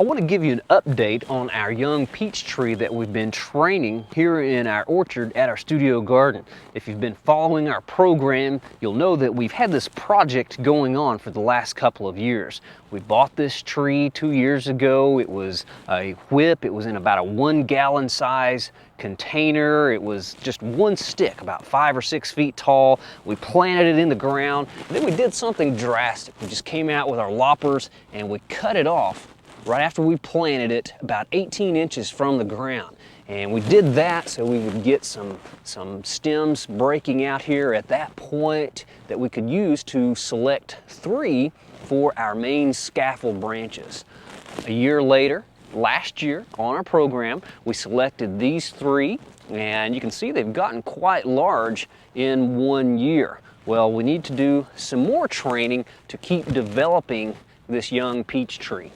I want to give you an update on our young peach tree that we've been training here in our orchard at our studio garden. If you've been following our program, you'll know that we've had this project going on for the last couple of years. We bought this tree 2 years ago. It was a whip. It was in about a 1-gallon size container. It was just one stick, about 5 or 6 feet tall. We planted it in the ground. And then we did something drastic. We just came out with our loppers and we cut it off right after we planted it about 18 inches from the ground. And we did that so we would get some stems breaking out here at that point that we could use to select 3 for our main scaffold branches. A year later, last year on our program, we selected these 3, and you can see they've gotten quite large in 1 year. Well, we need to do some more training to keep developing this young peach tree.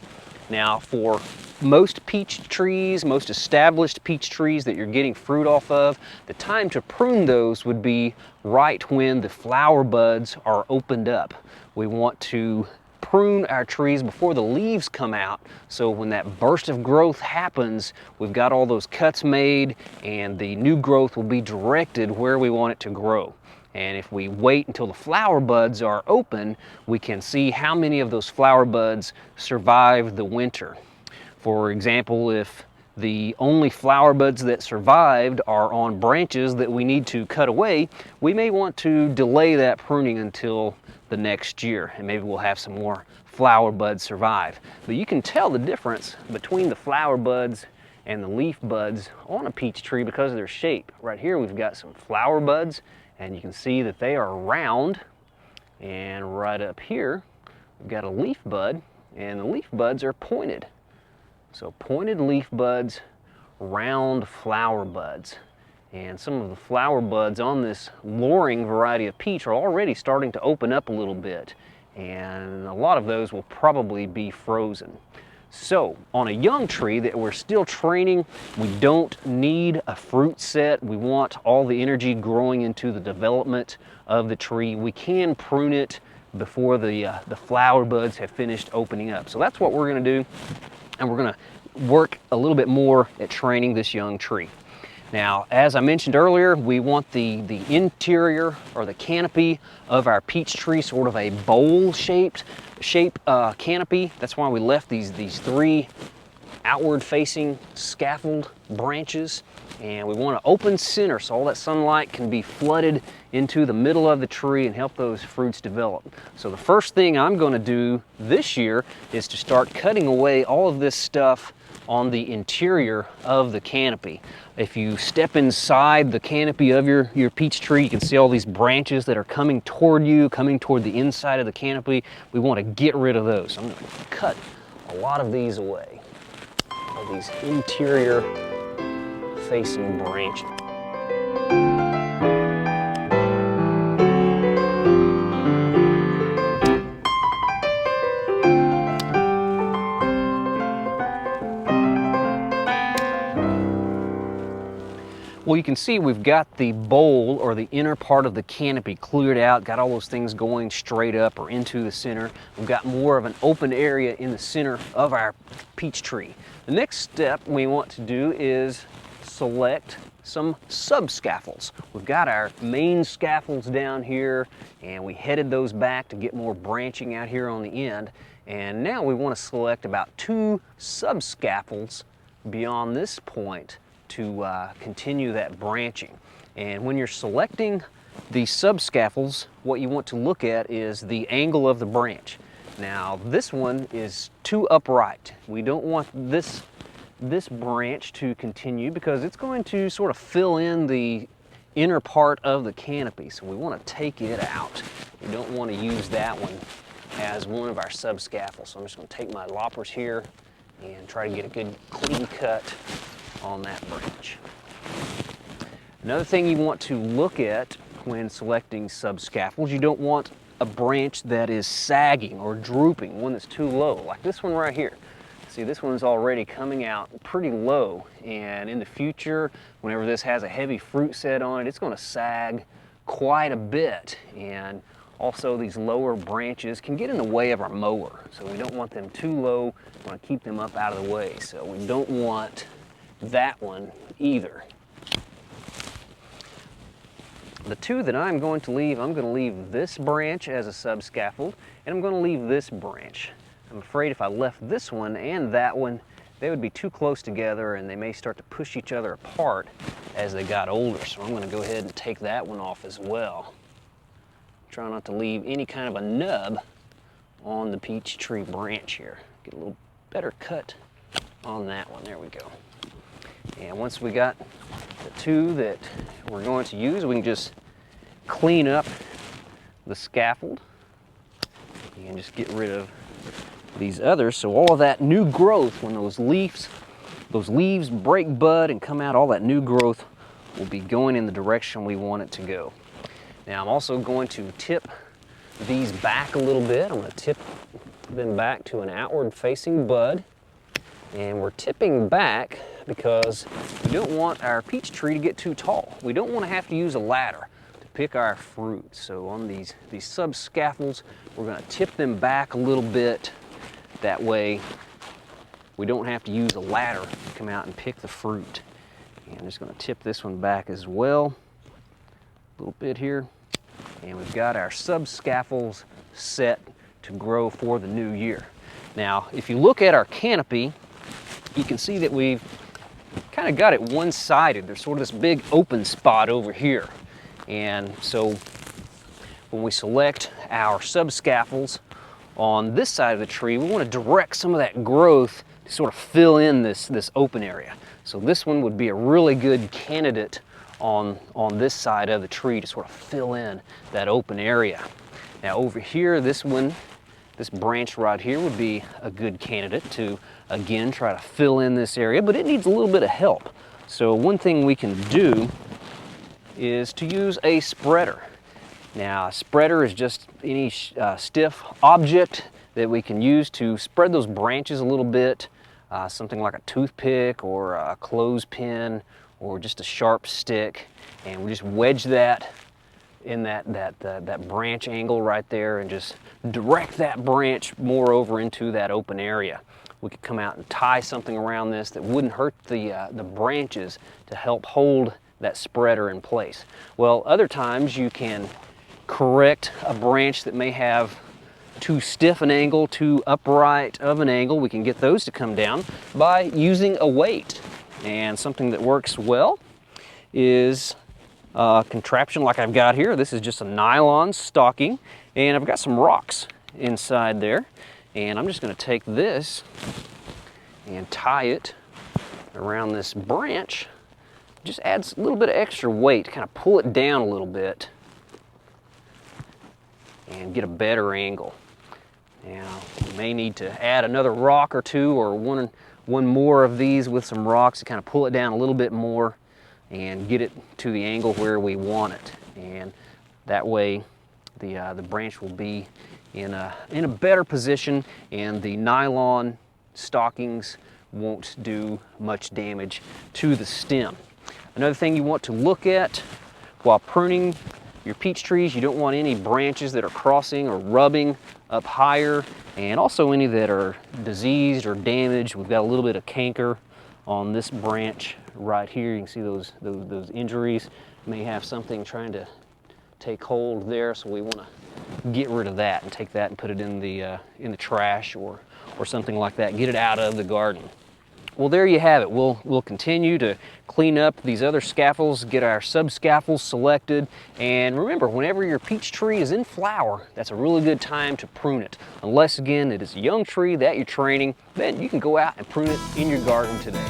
Now, for most peach trees, most established peach trees that you're getting fruit off of, the time to prune those would be right when the flower buds are opened up. We want to prune our trees before the leaves come out, so when that burst of growth happens, we've got all those cuts made and the new growth will be directed where we want it to grow. And if we wait until the flower buds are open, we can see how many of those flower buds survive the winter. For example, if the only flower buds that survived are on branches that we need to cut away, we may want to delay that pruning until the next year, and maybe we'll have some more flower buds survive. But you can tell the difference between the flower buds and the leaf buds on a peach tree because of their shape. Right here we've got some flower buds, and you can see that they are round, and right up here we've got a leaf bud, and the leaf buds are pointed. So pointed leaf buds, round flower buds. And some of the flower buds on this Loring variety of peach are already starting to open up a little bit, and a lot of those will probably be frozen. So on a young tree that we're still training, we don't need a fruit set. We want all the energy growing into the development of the tree. We can prune it before the flower buds have finished opening up. So that's what we're going to do, and we're going to work a little bit more at training this young tree. Now, as I mentioned earlier, we want the interior or the canopy of our peach tree sort of a bowl-shaped canopy. That's why we left these 3 outward-facing scaffold branches, and we want an open center so all that sunlight can be flooded into the middle of the tree and help those fruits develop. So the first thing I'm going to do this year is to start cutting away all of this stuff on the interior of the canopy. If you step inside the canopy of your peach tree, you can see all these branches that are coming toward you, coming toward the inside of the canopy. We want to get rid of those. I'm going to cut a lot of these away, all these interior facing branches. Well, you can see we've got the bowl or the inner part of the canopy cleared out, got all those things going straight up or into the center. We've got more of an open area in the center of our peach tree. The next step we want to do is select some sub-scaffolds. We've got our main scaffolds down here, and we headed those back to get more branching out here on the end. And now we want to select about 2 sub-scaffolds beyond this point to continue that branching. And when you're selecting the sub-scaffolds, what you want to look at is the angle of the branch. Now, this one is too upright. We don't want this branch to continue because it's going to sort of fill in the inner part of the canopy. So we want to take it out. We don't want to use that one as one of our sub-scaffolds. So I'm just going to take my loppers here and try to get a good clean cut on that branch. Another thing you want to look at when selecting sub-scaffolds, you don't want a branch that is sagging or drooping, one that's too low, like this one right here. See, this one's already coming out pretty low, and in the future, whenever this has a heavy fruit set on it, it's going to sag quite a bit, and Also, these lower branches can get in the way of our mower, so we don't want them too low. We want to keep them up out of the way, so we don't want that one either. The two that I'm going to leave this branch as a subscaffold, and I'm going to leave this branch. I'm afraid if I left this one and that one, they would be too close together and they may start to push each other apart as they got older. So I'm going to go ahead and take that one off as well. Try not to leave any kind of a nub on the peach tree branch here. Get a little better cut on that one. There we go. And once we got the two that we're going to use, we can just clean up the scaffold and just get rid of these others. So all of that new growth, when those leaves break bud and come out, all that new growth will be going in the direction we want it to go. Now I'm also going to tip these back a little bit. I'm going to tip them back to an outward facing bud. And we're tipping back because we don't want our peach tree to get too tall. We don't want to have to use a ladder to pick our fruit. So on these sub-scaffolds, we're going to tip them back a little bit. That way we don't have to use a ladder to come out and pick the fruit. And I'm just going to tip this one back as well, a little bit here. And we've got our sub-scaffolds set to grow for the new year. Now, if you look at our canopy, you can see that we've kind of got it one-sided. There's sort of this big open spot over here. And so when we select our sub-scaffolds on this side of the tree, we want to direct some of that growth to sort of fill in this open area. So this one would be a really good candidate on this side of the tree to sort of fill in that open area. Now over here, this branch right here would be a good candidate to, again, try to fill in this area, but it needs a little bit of help. So one thing we can do is to use a spreader. Now, a spreader is just any stiff object that we can use to spread those branches a little bit, something like a toothpick or a clothespin or just a sharp stick, and we just wedge that in that branch angle right there and just direct that branch more over into that open area. We could come out and tie something around this that wouldn't hurt the branches to help hold that spreader in place. Well, other times you can correct a branch that may have too stiff an angle, too upright of an angle. We can get those to come down by using a weight. And something that works well is a contraption like I've got here. This is just a nylon stocking, and I've got some rocks inside there. And I'm just going to take this and tie it around this branch. Just adds a little bit of extra weight, kind of pull it down a little bit and get a better angle. Now, you may need to add another rock or two or one more of these with some rocks to kind of pull it down a little bit more and get it to the angle where we want it. And that way the branch will be in a better position and the nylon stockings won't do much damage to the stem. Another thing you want to look at while pruning your peach trees, you don't want any branches that are crossing or rubbing up higher, and also any that are diseased or damaged. We've got a little bit of canker on this branch right here. You can see those injuries. May have something trying to take hold there, so we want to get rid of that and take that and put it in the trash or something like that. Get it out of the garden. Well, there you have it. We'll continue to clean up these other scaffolds, get our sub-scaffolds selected, and remember, whenever your peach tree is in flower, that's a really good time to prune it. Unless, again, it is a young tree that you're training, then you can go out and prune it in your garden today.